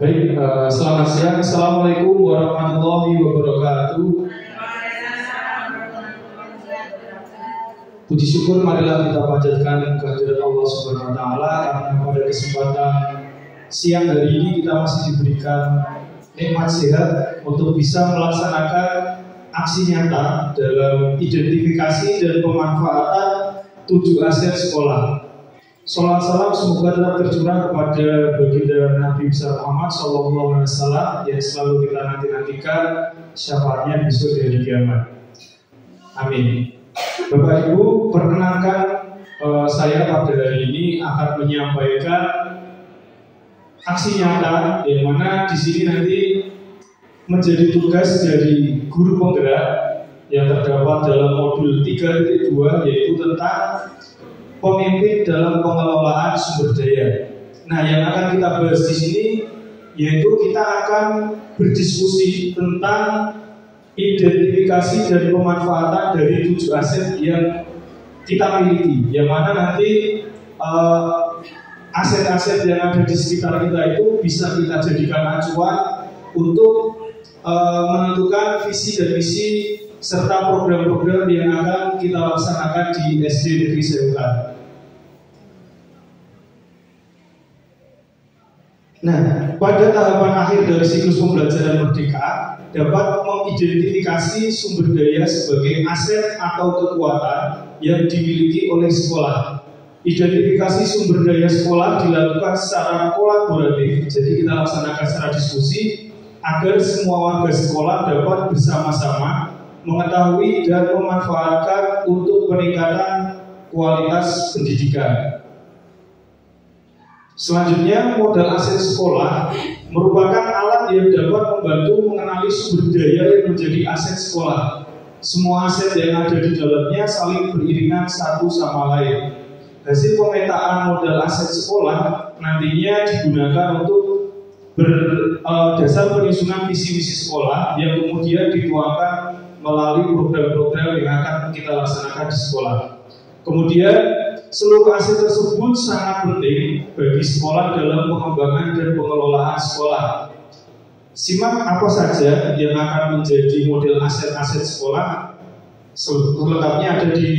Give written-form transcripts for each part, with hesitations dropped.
Baik, selamat siang. Assalamualaikum warahmatullahi wabarakatuh. Puji syukur marilah kita panjatkan kehadirat Allah Subhanahu wa taala karena pada kesempatan siang hari ini kita masih diberikan nikmat sehat untuk bisa melaksanakan aksi nyata dalam identifikasi dan pemanfaatan 7 aset sekolah. Salam salam semoga tetap tercurah kepada baginda Nabi besar Muhammad SAW yang selalu kita nanti-nantikan syafaatnya besok di hari kiamat. Amin. Bapak Ibu, perkenalkan saya pada hari ini akan menyampaikan aksi nyata yang mana di sini nanti menjadi tugas dari guru penggerak yang terdapat dalam modul 3.2 yaitu tentang pemimpin dalam pengelolaan sumber daya. Nah, yang akan kita bahas di sini yaitu kita akan berdiskusi tentang identifikasi dan pemanfaatan dari 7 aset yang kita miliki. Yang mana nanti aset-aset yang ada di sekitar kita itu bisa kita jadikan acuan untuk menentukan visi dan misi serta program-program yang akan kita laksanakan di SD Negeri Seukan. Nah, pada tahapan akhir dari siklus pembelajaran Merdeka dapat mengidentifikasi sumber daya sebagai aset atau kekuatan yang dimiliki oleh sekolah. Identifikasi sumber daya sekolah dilakukan secara kolaboratif, jadi kita laksanakan secara diskusi agar semua warga sekolah dapat bersama-sama mengetahui dan memanfaatkan untuk peningkatan kualitas pendidikan. Selanjutnya, modal aset sekolah merupakan alat yang dapat membantu mengenali sumber daya yang menjadi aset sekolah. Semua aset yang ada di dalamnya saling beriringan satu sama lain. Hasil pemetaan modal aset sekolah nantinya digunakan untuk berdasar penyusunan visi-misi sekolah yang kemudian dituangkan melalui program-program yang akan kita laksanakan di sekolah. Kemudian seluruh aset tersebut sangat penting bagi sekolah dalam pengembangan dan pengelolaan sekolah. Simak apa saja yang akan menjadi model aset-aset sekolah. Selengkapnya ada di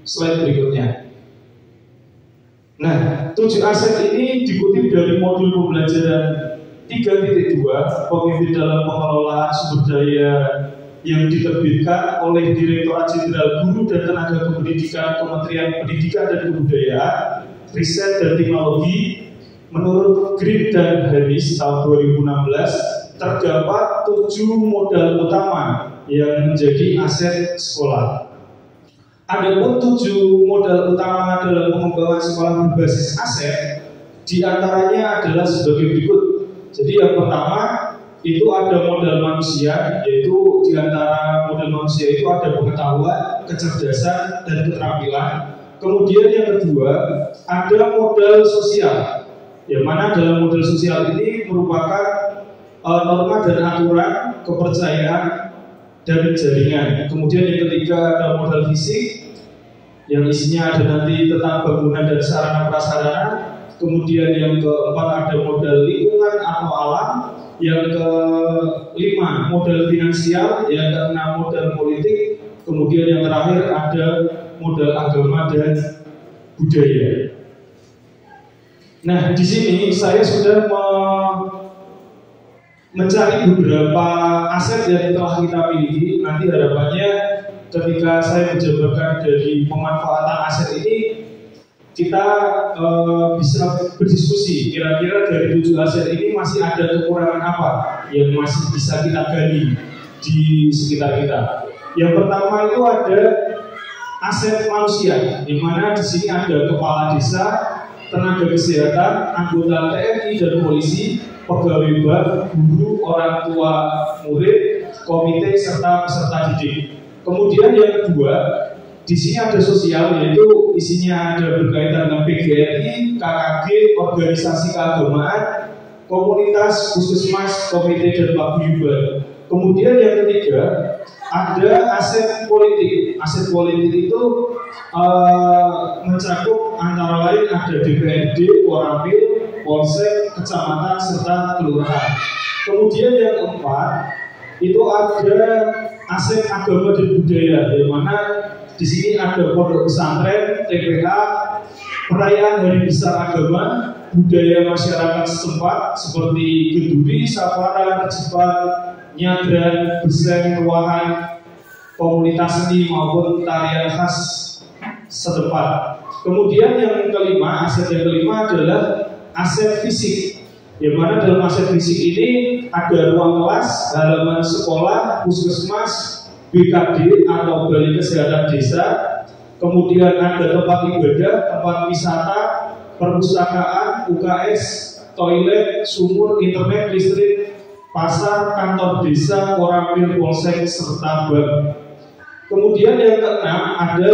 slide berikutnya. Nah, 7 aset ini dikutip dari modul pembelajaran 3.2 pemimpin dalam pengelolaan sumber daya yang diterbitkan oleh Direktorat Jenderal Guru dan Tenaga Kependidikan Kementerian Pendidikan dan Kebudayaan, Riset dan Teknologi. Menurut Green dan Harris tahun 2016 terdapat 7 modal utama yang menjadi aset sekolah. Adapun 7 modal utama dalam pengembangan sekolah berbasis aset diantaranya adalah sebagai berikut. Jadi yang pertama itu ada modal manusia, yaitu di antara modal manusia itu ada pengetahuan, kecerdasan, dan keterampilan. Kemudian yang kedua ada modal sosial, yang mana dalam modal sosial ini merupakan norma dan aturan, kepercayaan, dan jaringan. Kemudian yang ketiga ada modal fisik, yang isinya ada nanti tentang bangunan dan sarana prasarana. Kemudian yang keempat ada modal lingkungan atau alam. Yang kelima modal finansial, yang keenam modal politik, kemudian yang terakhir ada modal agama dan budaya. Nah, di sini saya sudah mencari beberapa aset yang telah kita miliki. Nanti harapannya ketika saya menjabarkan dari pemanfaatan aset ini, kita bisa berdiskusi kira-kira dari 7 aset ini masih ada kekurangan apa yang masih bisa kita gali di sekitar kita. Yang pertama itu ada aset manusia, di mana di sini ada kepala desa, tenaga kesehatan, anggota TNI dan polisi, pegawai bank, guru, orang tua murid, komite serta peserta didik. Kemudian yang kedua, di sini ada sosial, yaitu isinya ada berkaitan dengan PGRI, KKG, organisasi keagamaan, komunitas, puskesmas, komite, dan paguyuban. Kemudian yang ketiga ada aset politik. Aset politik itu mencakup antara lain ada DPRD, Koramil, polsek, kecamatan, serta kelurahan. Kemudian yang keempat itu ada aset agama dan budaya, di mana di sini ada pondok pesantren, TPH, perayaan hari besar agama, budaya masyarakat setempat seperti genduri, safara, cepat, nyadran, beseng, ruahan, komunitas seni maupun tarian khas setempat. Kemudian yang kelima, aset yang kelima adalah aset fisik, yang mana dalam aset fisik ini ada ruang kelas, halaman sekolah, puskesmas, BKD atau Balai Kesehatan Desa, kemudian ada tempat ibadah, tempat wisata, perpustakaan, UKS, toilet, sumur, internet, listrik, pasar, kantor desa, koramil, polsek, serta bank. Kemudian yang keenam ada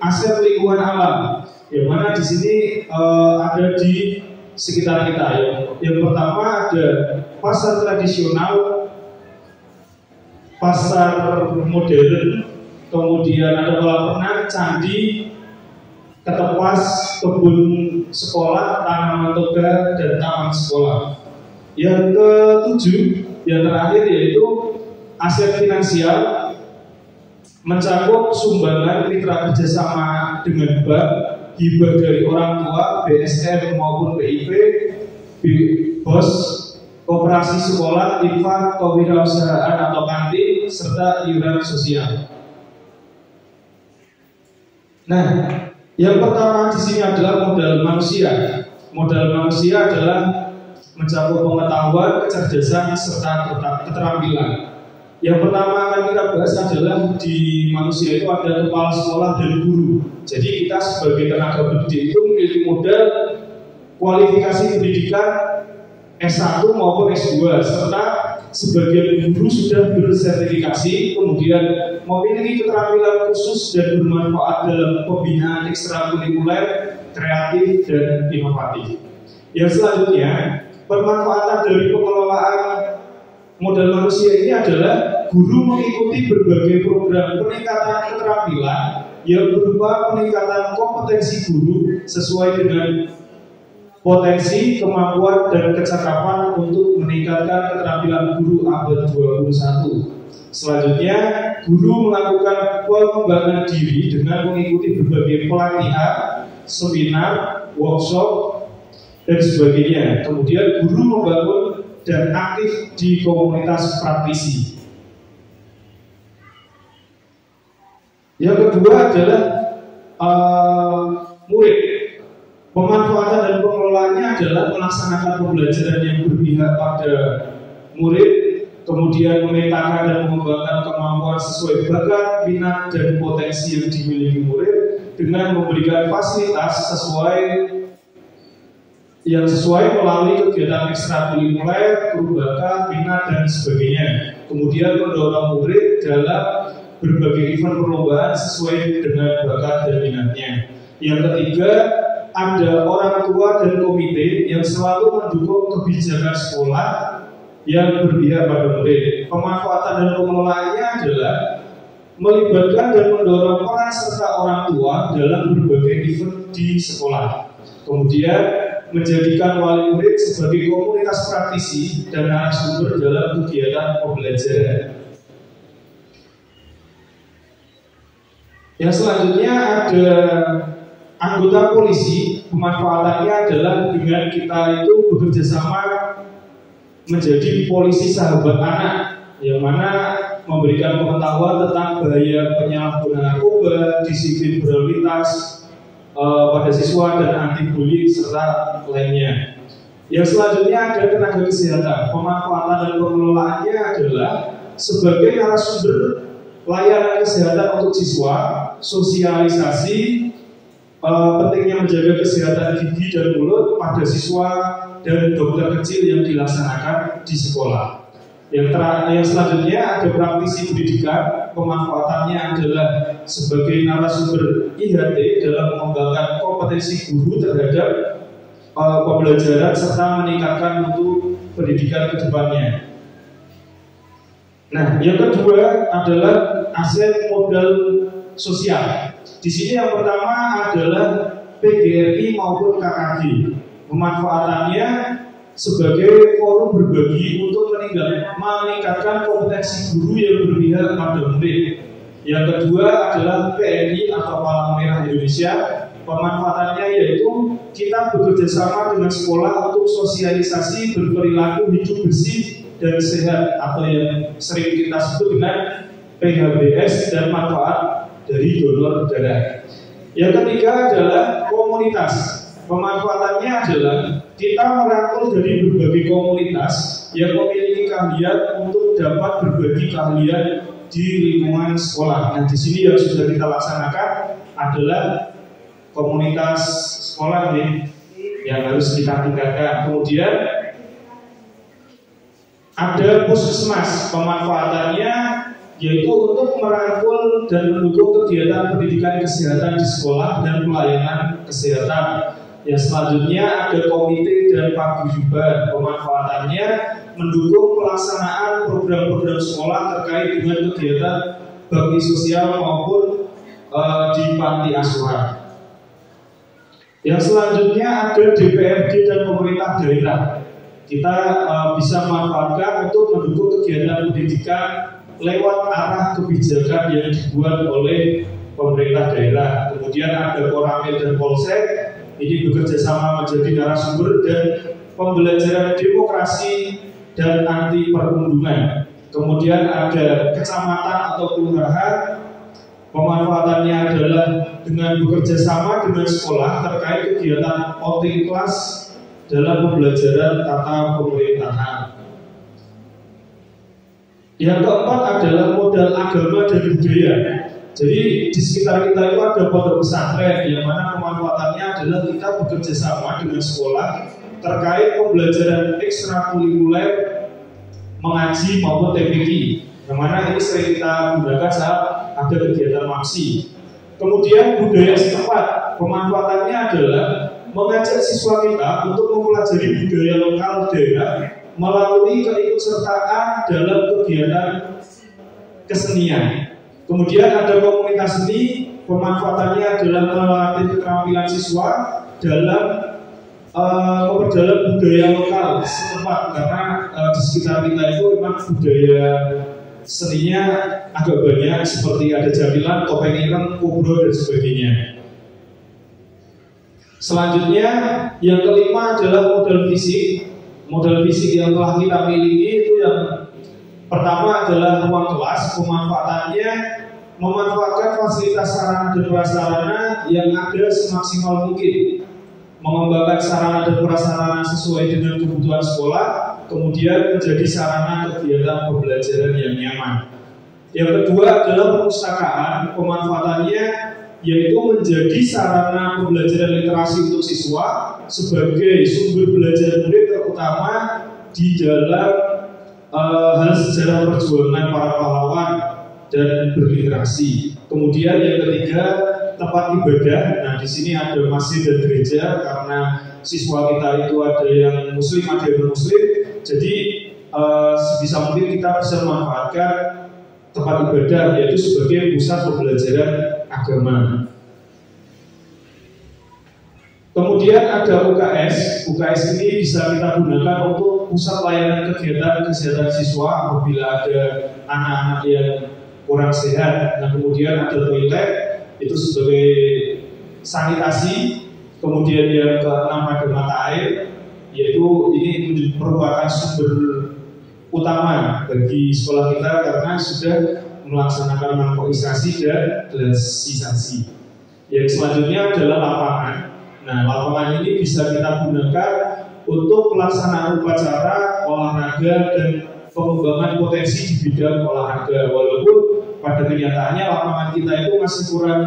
aset lingkungan alam, yang mana di sini ada di sekitar kita. Yang pertama ada pasar tradisional, pasar modern, kemudian ada kolam renang, candi, ketepas, kebun sekolah, tanaman toga, dan taman sekolah. Yang ketujuh, yang terakhir yaitu aset finansial, mencakup sumbangan mitra kerjasama dengan bank, hibah dari orang tua, BSR maupun BIP, BOS, koperasi sekolah, infak, kewirausahaan atau kantin, serta iuran sosial. Nah, yang pertama di sini adalah modal manusia. Modal manusia adalah mencakup pengetahuan, kecerdasan, serta keterampilan. Yang pertama akan kita bahas adalah di manusia itu ada kepala sekolah dan guru. Jadi kita sebagai tenaga pendidik itu memiliki modal kualifikasi pendidikan S1 maupun S2, serta sebagian guru sudah bersertifikasi, kemudian memiliki keterampilan khusus dan bermanfaat dalam pembinaan ekstrakurikuler, kreatif, dan inovatif. Yang selanjutnya, permanfaatan dari pengelolaan modal manusia ini adalah guru mengikuti berbagai program peningkatan keterampilan yang berupa peningkatan kompetensi guru sesuai dengan potensi, kemampuan, dan kecakapan untuk meningkatkan keterampilan guru abad 21. Selanjutnya, guru melakukan pengembangan diri dengan mengikuti berbagai pelatihan, seminar, workshop, dan sebagainya. Kemudian guru membangun dan aktif di komunitas praktisi. Yang kedua adalah murid. Pemanfaatan dan pengelolaannya adalah melaksanakan pembelajaran yang berpihak pada murid, kemudian memetakan dan mengembangkan kemampuan sesuai bakat, minat, dan potensi yang dimiliki murid dengan memberikan fasilitas sesuai melalui kegiatan ekstrakurikuler, bakat, minat, dan sebagainya. Kemudian mendorong murid dalam berbagai event perlombaan sesuai dengan bakat dan minatnya. Yang ketiga, ada orang tua dan komite yang selalu mendukung kebijakan sekolah yang berpihak pada murid. Pemanfaatan dan pengelolaannya adalah melibatkan dan mendorong peran serta orang tua dalam berbagai event di sekolah. Kemudian menjadikan wali murid sebagai komunitas praktisi dan narasumber dalam kegiatan pembelajaran. Yang selanjutnya ada anggota polisi. Pemanfaatannya adalah dengan kita itu bekerja sama menjadi polisi sahabat anak, yang mana memberikan pengetahuan tentang bahaya penyalahgunaan narkoba, disiplin berlalu lintas pada siswa, dan anti bullying serta lainnya. Yang selanjutnya ada tenaga kesehatan. Pemanfaatan dan pengelolaannya adalah sebagai narasumber layanan kesehatan untuk siswa, sosialisasi pentingnya menjaga kesehatan gigi dan mulut pada siswa dan dokter kecil yang dilaksanakan di sekolah. Yang selanjutnya ada praktisi pendidikan. Pemanfaatannya adalah sebagai narasumber IHT dalam mengembangkan kompetensi guru terhadap pembelajaran serta meningkatkan mutu pendidikan ke depannya. Nah, yang kedua adalah aset modal sosial. Di sini yang pertama adalah PGRI maupun KKG. Pemanfaatannya sebagai forum berbagi untuk meningkatkan kompetensi guru yang berpihak pada murid. Yang kedua adalah PNI atau Palang Merah Indonesia. Pemanfaatannya yaitu kita bekerja sama dengan sekolah untuk sosialisasi berperilaku hidup bersih dan sehat atau yang sering kita sebut dengan PHBS dan manfaat dari donor darah. Yang ketiga adalah komunitas. Pemanfaatannya adalah kita merangkul dari berbagai komunitas yang memiliki keahlian untuk dapat berbagi keahlian di lingkungan sekolah. Nah, di sini yang sudah kita laksanakan adalah komunitas sekolah nih yang harus kita tingkatkan. Kemudian ada puskesmas. Pemanfaatannya yaitu untuk merangkul dan mendukung kegiatan pendidikan kesehatan di sekolah dan pelayanan kesehatan. Yang selanjutnya ada komite dan paguyuban. Pemanfaatannya mendukung pelaksanaan program-program sekolah terkait dengan kegiatan bakti sosial maupun di panti asuhan. Yang selanjutnya ada DPRD dan pemerintah daerah. Kita bisa manfaatkan untuk mendukung kegiatan pendidikan lewat arah kebijakan yang dibuat oleh pemerintah daerah. Kemudian ada Koramil dan Polsek. Ini bekerja sama menjadi narasumber dan pembelajaran demokrasi dan anti perundungan. Kemudian ada kecamatan atau kelurahan. Pemanfaatannya adalah dengan bekerja sama dengan sekolah terkait kegiatan outing kelas dalam pembelajaran tata pemerintahan. Yang keempat adalah modal agama dan budaya. Jadi di sekitar kita itu ada pondok pesantren yang mana pemanfaatannya adalah kita bekerja sama dengan sekolah terkait pembelajaran ekstrakurikuler mengaji maupun TPQ, yang mana ini sering kita gunakan saat ada kegiatan maksi. Kemudian budaya setempat, pemanfaatannya adalah mengajak siswa kita untuk mempelajari budaya lokal daerah melalui keikutsertaan dalam kegiatan kesenian. Kemudian ada komunitas seni, pemanfaatannya adalah melatih keterampilan siswa dalam memperdalam budaya lokal setempat, karena di sekitar kita itu memang budaya seninya agak banyak, seperti ada jamilan, topeng ireng, kubro dan sebagainya. Selanjutnya yang kelima adalah modal fisik. Modal fisik yang telah kita miliki itu yang pertama adalah ruang kelas. Pemanfaatannya memanfaatkan fasilitas sarana dan prasarana yang ada semaksimal mungkin, mengembangkan sarana dan prasarana sesuai dengan kebutuhan sekolah, kemudian menjadi sarana kegiatan pembelajaran yang nyaman. Yang kedua adalah perpustakaan. Pemanfaatannya yaitu menjadi sarana pembelajaran literasi untuk siswa sebagai sumber belajar murid, terutama di dalam hal sejarah perjuangan para pahlawan dan berliterasi. Kemudian yang ketiga, tempat ibadah. Nah, di sini ada masjid dan gereja karena siswa kita itu ada yang muslim, ada yang non-muslim. Jadi sebisa mungkin kita bisa memanfaatkan tempat ibadah yaitu sebagai pusat pembelajaran agama. Kemudian ada UKS. UKS ini bisa kita gunakan untuk pusat layanan kegiatan kesehatan siswa apabila ada anak-anak yang kurang sehat. Nah, kemudian ada toilet itu sebagai sanitasi. Kemudian yang keenam ada mata air, yaitu ini merupakan sumber utama bagi sekolah kita karena sudah melaksanakan narkoisasi dan glasisasi. Yang selanjutnya adalah lapangan. Nah, lapangan ini bisa kita gunakan untuk pelaksanaan upacara, olahraga, dan pengembangan potensi di bidang olahraga. Walaupun pada kenyataannya lapangan kita itu masih kurang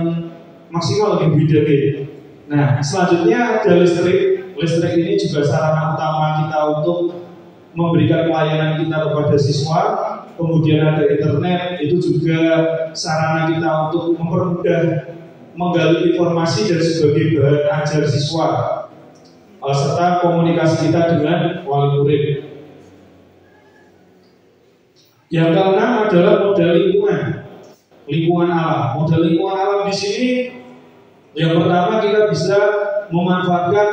maksimal di bidangnya. Nah, selanjutnya ada listrik. Listrik ini juga sarana utama kita untuk memberikan pelayanan kita kepada siswa. Kemudian ada internet, itu juga sarana kita untuk mempermudah menggali informasi dan sebagai bahan ajar siswa, serta komunikasi kita dengan wali murid. Yang keenam adalah modal lingkungan alam. Modal lingkungan alam di sini yang pertama kita bisa memanfaatkan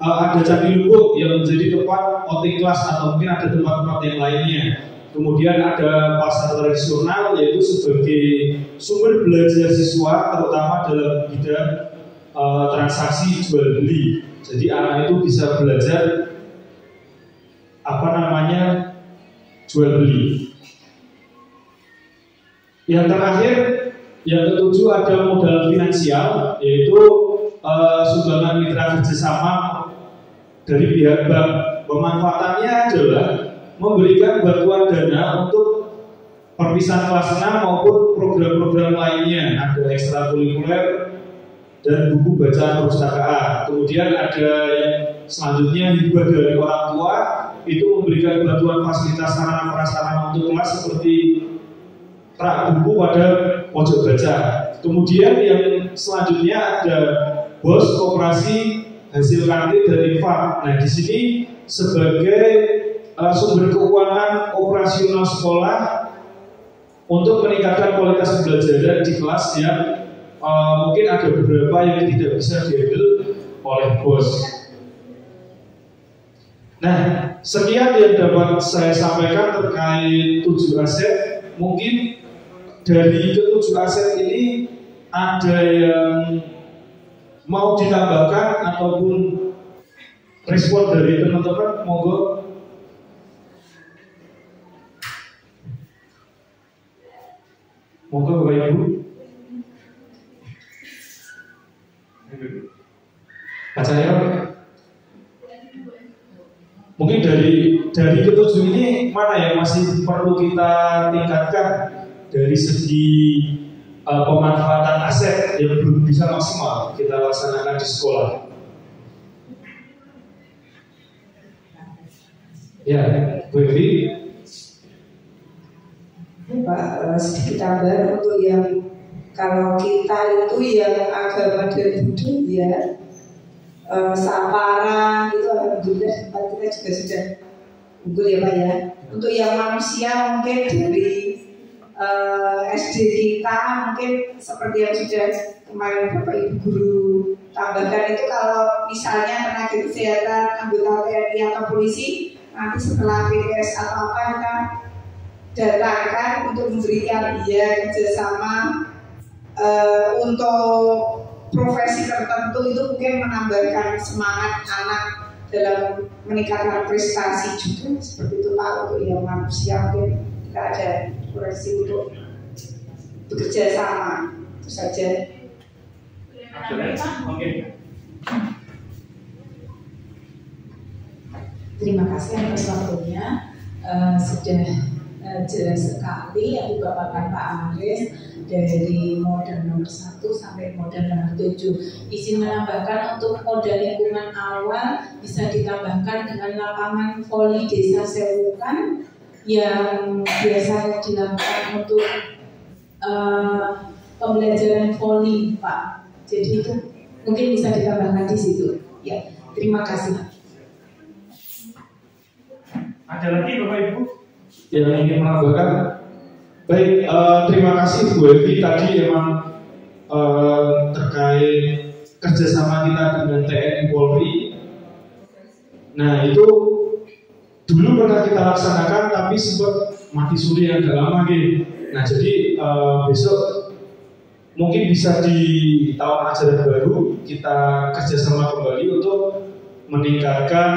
ada Candi Lubuk yang menjadi tempat outing kelas atau mungkin ada tempat-tempat yang lainnya. Kemudian ada pasar tradisional yaitu sebagai sumber belajar siswa terutama dalam bidang transaksi jual beli. Jadi anak itu bisa belajar jual beli. Yang terakhir, yang ketujuh ada modal finansial, yaitu sumbangan mitra kerjasama dari pihak bank. Pemanfaatannya adalah memberikan bantuan dana untuk perpisahan kelas 6 maupun program-program lainnya. Ada ekstrakurikuler dan buku bacaan perpustakaan. Kemudian ada yang selanjutnya hibah dari orang tua, itu memberikan bantuan fasilitas sarana prasarana untuk kelas seperti rak buku pada pojok baca. Kemudian yang selanjutnya ada BOS koperasi hasil kantin dari FAK. Nah, di sini sebagai sumber keuangan operasional sekolah untuk meningkatkan kualitas pembelajaran di kelas yang mungkin ada beberapa yang tidak bisa dihandle oleh BOS. Nah, sekian yang dapat saya sampaikan terkait 7 aset. Mungkin dari ke-7 aset ini ada yang mau ditambahkan ataupun respon dari teman-teman, monggo. Monggo Bapak Ibu. Pak Cahyo. Mungkin dari ke-7 ini mana yang masih perlu kita tingkatkan dari segi pemanfaatan aset yang belum bisa maksimal kita laksanakan di sekolah? Ya, Bu Evi. Pak, sedikit tambah untuk yang kalau kita itu yang agama dan budaya, sapara itu alhamdulillah tempat kita juga sudah unggul ya Pak ya. Untuk yang manusia mungkin dari SD kita mungkin seperti yang sudah kemarin Bapak Ibu Guru tambahkan itu, kalau misalnya tenaga kesehatan, anggota TNI atau polisi, nanti setelah PTS atau apa kita datangkan untuk memberikan kerjasama untuk profesi tertentu, itu mungkin menambahkan semangat anak dalam meningkatkan prestasi juga seperti itu Pak. Untuk yang manusia mungkin kita ada profesi untuk bekerja sama, itu saja. Terima kasih atas waktunya. Sudah jelas sekali yang dibawakan Pak Aris dari model nomor 1 sampai model nomor 7. Izin menambahkan untuk modal lingkungan awal bisa ditambahkan dengan lapangan voli desa Sewukan yang biasa dilakukan untuk pembelajaran voli Pak. Jadi itu mungkin bisa ditambahkan di situ. Ya, terima kasih. Ada lagi Bapak Ibu yang ingin menambahkan? Baik, terima kasih Bu Evi. Tadi memang terkait kerjasama kita dengan TNI Polri. Nah itu dulu pernah kita laksanakan tapi sempat mati suri yang agak lama gitu. Nah jadi besok mungkin bisa di tahun ajaran baru kita kerjasama kembali untuk meningkatkan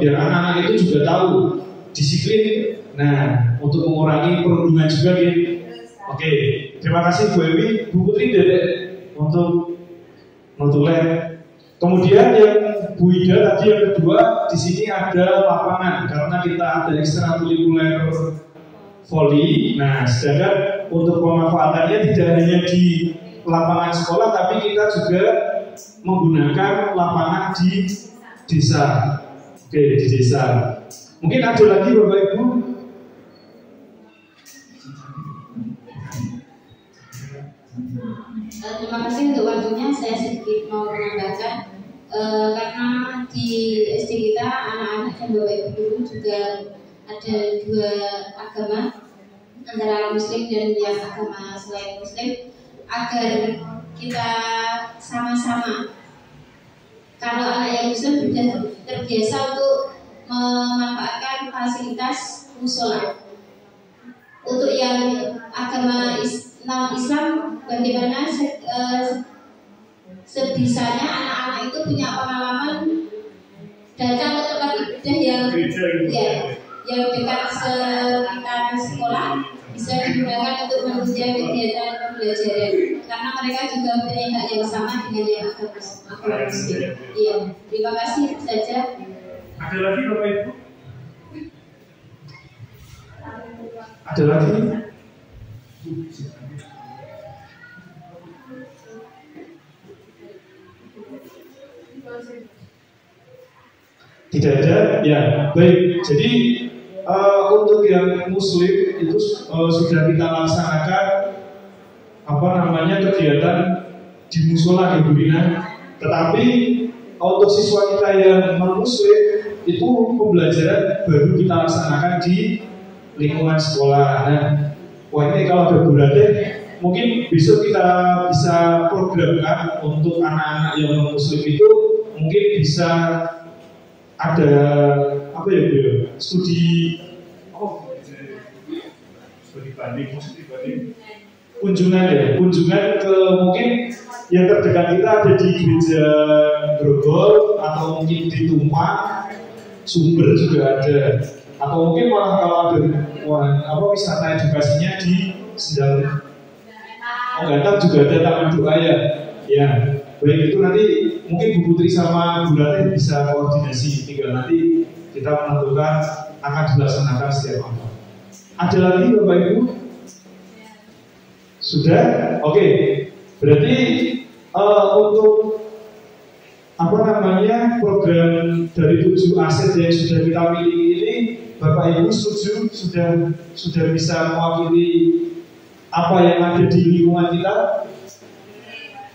biar anak-anak itu juga tahu disiplin. Nah, untuk mengurangi perundungan juga gitu. Oke, terima kasih Bu Ewi, Bu Putri Dedek untuk notulen. Kemudian yang Bu Ida tadi yang kedua, di sini ada lapangan karena kita ada ekstrakurikuler voli. Nah, sedangkan untuk pemanfaatannya tidak hanya di lapangan sekolah, tapi kita juga menggunakan lapangan di desa. Oke, di desa. Mungkin ada lagi Bapak Ibu? Terima kasih untuk waktunya. Saya sedikit mau menambahkan karena di SD kita anak-anak dan Bapak Ibu guru juga ada 2 agama, antara Muslim dan yang agama selain Muslim, agar kita sama-sama Kalau anak yang muslim sudah terbiasa untuk memanfaatkan fasilitas musola. Untuk yang agama Islam, bagaimana sebisanya anak-anak itu punya pengalaman datang ke tempat ibadah yang dekat sekitar sekolah, bisa digunakan untuk menunjang kegiatan pembelajaran, karena mereka juga punya hak yang sama dengan yang agama muslim. Iya, terima kasih saja. Ada lagi Bapak Ibu? Ada lagi? Tidak ada? Ya, baik. Jadi untuk yang muslim itu sudah kita laksanakan kegiatan di musola Ibu Rina. Tetapi untuk siswa kita yang non-muslim itu pembelajaran baru kita laksanakan di lingkungan sekolah. Nah, ini kalau ada berarti mungkin besok kita bisa programkan untuk anak-anak yang non-muslim itu mungkin bisa ada studi banding kunjungan ke mungkin yang terdekat kita ada di gereja Grogol atau mungkin di Tumpang, Sumber juga ada, atau mungkin malah kalau ada wisata edukasinya di Sendang Gantang juga ada taman doa ya. Baik, itu nanti mungkin Bu Putri sama Bu Ratih bisa koordinasi, tinggal nanti kita menentukan akan dilaksanakan setiap apa. Ada lagi Bapak Ibu? Sudah? Oke. Berarti untuk program dari 7 aset yang sudah kita miliki ini, Bapak Ibu setuju sudah bisa mewakili apa yang ada di lingkungan kita?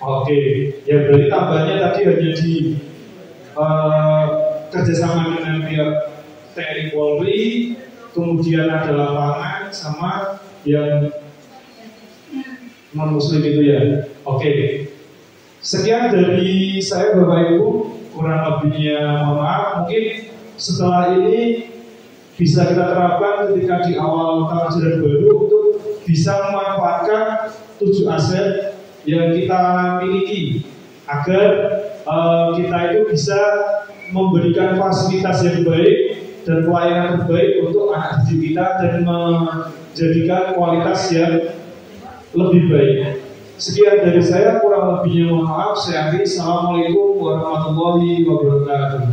Oke, ya berarti tambahnya tadi hanya di kerjasama dengan pihak TNI Polri, kemudian ada lapangan sama yang non-muslim itu ya. Oke, sekian dari saya Bapak Ibu, kurang lebihnya mohon maaf. Mungkin setelah ini bisa kita terapkan ketika di awal tahun ajaran baru untuk bisa memanfaatkan 7 aset yang kita miliki agar kita itu bisa memberikan fasilitas yang baik dan pelayanan terbaik untuk anak didik kita dan menjadikan kualitas yang lebih baik. Sekian dari saya, kurang lebihnya mohon maaf. Saya akhiri. Assalamualaikum warahmatullahi wabarakatuh.